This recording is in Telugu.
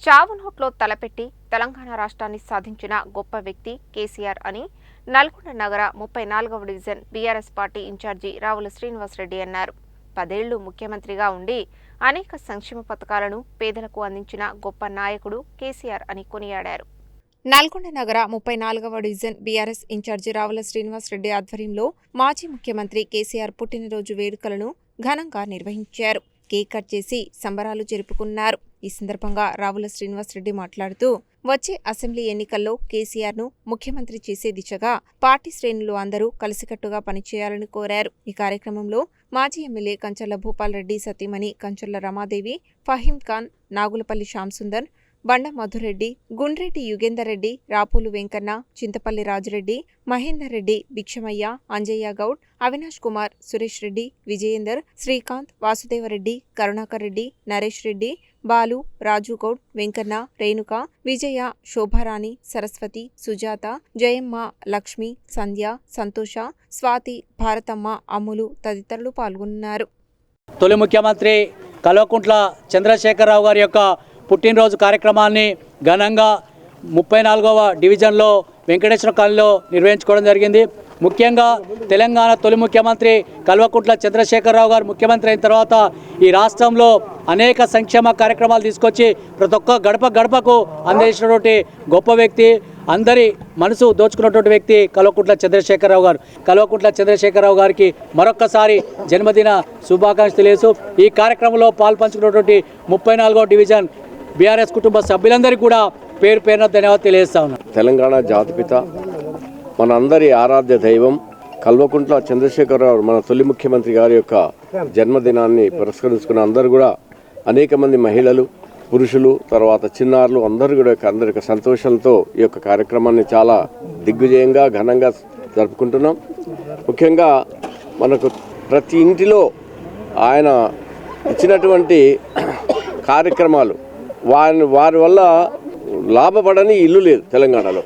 చావు నోట్లో తలపెట్టి తెలంగాణ రాష్ట్రాన్ని సాధించిన గొప్ప వ్యక్తి కేసీఆర్ అని నల్గొండ నగర 34వ division BRS party incharge Ravula Srinivasa Reddy అన్నారు. 10 ఏళ్లు ముఖ్యమంత్రిగా ఉండి అనేక సంక్షేమ పథకాలను పేదలకు అందించిన గొప్ప నాయకుడు కేసీఆర్ అని కొనియాడారు. నల్గొండ నగర 34వ division BRS incharge Ravula Srinivasa Reddy ఆధ్వర్యంలో మాజీ ముఖ్యమంత్రి కేసీఆర్ పుట్టినరోజు వేడుకలను ఘనంగా నిర్వహించారు. కేక్ కట్ చేసి సంబరాలు జరుపుకున్నారు. ఈ సందర్భంగా రావుల శ్రీనివాసరెడ్డి మాట్లాడుతూ వచ్చే అసెంబ్లీ ఎన్నికల్లో కేసీఆర్ను ముఖ్యమంత్రి చేసే దిశగా పార్టీ శ్రేణులు అందరూ కలిసికట్టుగా పనిచేయాలని కోరారు. ఈ కార్యక్రమంలో మాజీ ఎమ్మెల్యే కంచర్ల భూపాల్ రెడ్డి సతీమణి కంచర్ల రమాదేవి, ఫహీం ఖాన్, నాగులపల్లి శ్యాంసుందర్, బండ మధురెడ్డి, గుండ్రెడ్డి యుగేందర్ రెడ్డి, రాపోలు వెంకన్న, చింతపల్లి రాజురెడ్డి, మహేందర్ రెడ్డి, భిక్షమయ్య, అంజయ్య గౌడ్, అవినాష్ కుమార్, సురేష్ రెడ్డి, విజయేందర్, శ్రీకాంత్, వాసుదేవరెడ్డి, కరుణాకర్ రెడ్డి, నరేష్ రెడ్డి, బాలు, రాజు గౌడ్, వెంకన్న, రేణుక, విజయ, శోభారాణి, సరస్వతి, సుజాత, జయమ్మ, లక్ష్మి, సంధ్య, సంతోష, స్వాతి, భారతమ్మ, అమ్ములు తదితరులు పాల్గొన్నారు. తొలి ముఖ్యమంత్రి కల్వకుంట్ల చంద్రశేఖరరావు గారి యొక్క పుట్టినరోజు కార్యక్రమాన్ని ఘనంగా 34వ డివిజన్లో వెంకటేశ్వర కాలనీలో నిర్వహించుకోవడం జరిగింది. ముఖ్యంగా తెలంగాణ తొలి ముఖ్యమంత్రి కల్వకుంట్ల చంద్రశేఖరరావు గారు ముఖ్యమంత్రి అయిన తర్వాత ఈ రాష్ట్రంలో అనేక సంక్షేమ కార్యక్రమాలు తీసుకొచ్చి ప్రతి ఒక్క గడప గడపకు అందించినటువంటి గొప్ప వ్యక్తి, అందరి మనసు దోచుకున్నటువంటి వ్యక్తి కల్వకుంట్ల చంద్రశేఖరరావు గారు. కల్వకుంట్ల చంద్రశేఖరరావు గారికి మరొక్కసారి జన్మదిన శుభాకాంక్షలు తెలియజేస్తూ ఈ కార్యక్రమంలో పాల్పంచుకున్నటువంటి 34వ డివిజన్ బీఆర్ఎస్ కుటుంబ సభ్యులందరికీ కూడా పేరు పేరున ధన్యవాదాలు తెలియజేస్తా ఉన్నాను. తెలంగాణ జాతిపిత, మన అందరి ఆరాధ్య దైవం కల్వకుంట్ల చంద్రశేఖరరావు మన తొలి ముఖ్యమంత్రి గారి యొక్క జన్మదినాన్ని పురస్కరించుకున్న అందరూ కూడా అనేక మంది మహిళలు, పురుషులు, తర్వాత చిన్నారులు అందరూ కూడా అందరి సంతోషంతో ఈ యొక్క కార్యక్రమాన్ని చాలా దిగ్విజయంగా ఘనంగా జరుపుకుంటున్నాం. ముఖ్యంగా మనకు ప్రతి ఇంటిలో ఆయన ఇచ్చినటువంటి కార్యక్రమాలు వారి వల్ల లాభపడని ఇల్లు లేదు తెలంగాణలో.